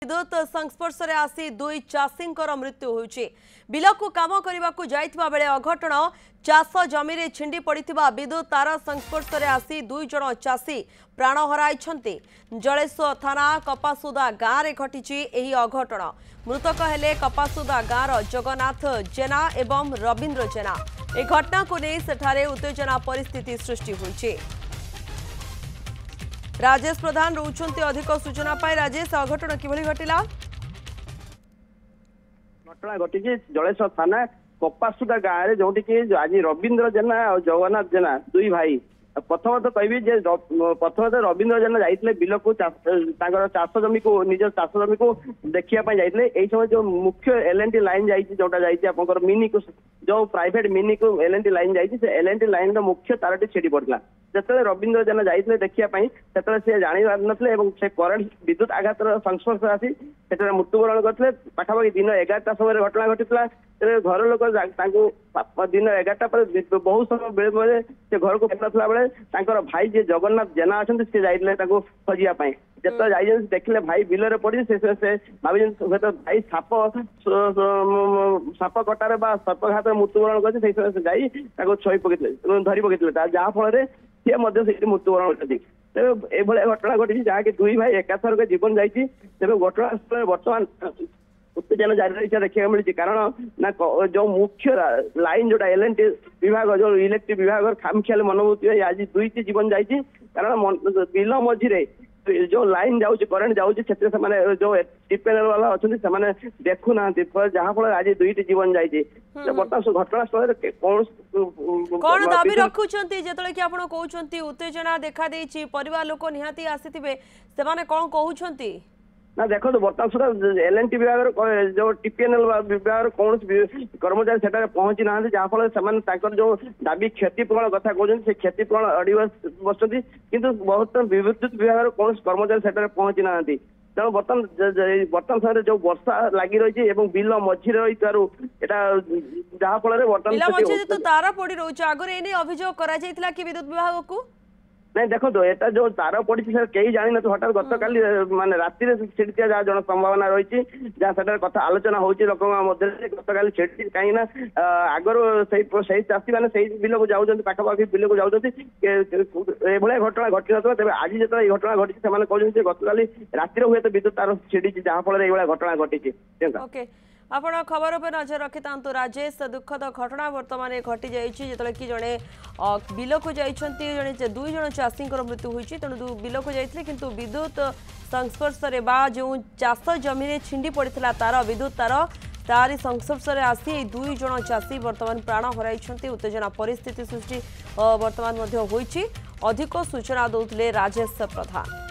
विद्युत संस्पर्श में आसी दुई चाषी मृत्यु होइछि। बिलकु काम करने को जाइथिबा बेले अघटन चाष जमी रे छिंडी पड़िथिबा विद्युत तार संस्पर्श में आसी दुई जण चाषी प्राण हराइछन्ति। जलेश्वर थाना कपासुदा गाँव में घटिछि एही अघटन। मृतक हेले कपासुदा गाँव जगन्नाथ जेना एवं रवींद्र जेना। ए घटना को नहीं सेठारे उत्तेजना परिस्थिति सृष्टि होइछि। राजेश प्रधान रोचंती अधिक सूचना पाई। राजेश, अघटन किभली घटिला? घटना घटी जलेश्वर थाना कपासुदा गाँव में जोटी कि आज रवींद्र जेना और जगन्नाथ जेना दुई भाई। प्रथम तो कहबी प्रथम तो रवींद्र जेना जाइए बिल को चाष जमी को निज चाष जमी को देखा जाइए। यही समय जो मुख्य एलएनटी लाइन जोटा जापर मिनी को जो प्राइवेट मिनी को एलएनटी लाइन जाइए एलएनटी लाइन मुख्य तारटी छिड़ी पड़ता। जिते रवींद्र जेना जाइए देखापी से जानी नथिले से करेन्ट विद्युत आघात संस्पर्श आसी से मृत्युवरण करते। पाखापाखि दिन 11टा समय घटना घटीला। घर लोक दिन 11टा पर बहुत समय बेले से घर को फेरला बेले भाई जी जगन्नाथ जेना अच्छा सी जाइए खोजापी। जिते जाइए देखिले भाई बिल पड़ी से भाई भाई साप कटार सर्पघात मृत्युवरण कर जाई छई पकड़ धरी पकड़ जहाँफल सी मृत्युवरण करती। तेज घटना घटी जहाँकि दुई भाई एकाथरक जीवन जाइए। तेज घटनास्थल बर्तमान उत्तेजना जारी रही देखा मिली। कारण ना जो मुख्य लाइन जोटा एलएनटी विभाग जो इलेक्ट्रिक विभाग खामखियाल मनोभूति आज दुईटी जीवन जाइए। कारण बिल मझी जो लाइन जाऊँगी करेन्ट जाऊँगी जो टीपीएनएल वाला अच्छा देखु ना जहाँफल आज दुईटी जीवन जाइए। बर्तमान घटनास्थल कौन दाबी रखुंट जो कहते उत्तेजना देखा परिवार लोक निहाती आसी से कौन कहते ना देखो तो बर्तमान सुधा एलएनटी विभाग जो टीपीएनएल विभाग कौन कर्मचारी से पहुंची ना जहाँफल से जो दाबी क्षतिपूरण कथा कहते से क्षतिपूरण अड़ी बस किंतु बहुत विद्युत विभाग कौन कर्मचारी से पहुंची ना। तेणु बर्तमान समय जो वर्षा लगी रही बिल मझी रही जहाँफल बर्तमान तार पड़ी रोच आगे अभियोग कर विद्युत विभाग को नहीं देखो तो एटा जो तार पड़ी कई जानी ना हठात गत काली माने राति छिड़िया जहाँ जन संभावना रही जहाँ से कथा आलोचना होती लोक गत काली छिड़ी कहीं आगर चाषी मैंने बिल को जाऊँ पाखापाखि बिल को जाऊँ घटना घटी ना तेज आज जो घटना घटी कहते गत काली रातिर हुए तो विद्युत तार छिड़ी जहाँफल ये घटना घटी। आपण खबर पर नजर रखि तांतु राजेश। दुखद घटना वर्तमान घटी जाइए कि जड़े बिल को जाइए दुई जन चाषी मृत्यु होती। तेणु बिल को जाइए किंतु विद्युत संस्पर्श जो चाष जमी में छिंडी पड़ता तार विद्युत तारी संस्पर्श में आसी दुई जन चाषी वर्तमान प्राण हराई। उत्तेजना परिस्थिति सृष्टि वर्तमान अधिक सूचना दौले राजेश प्रधान।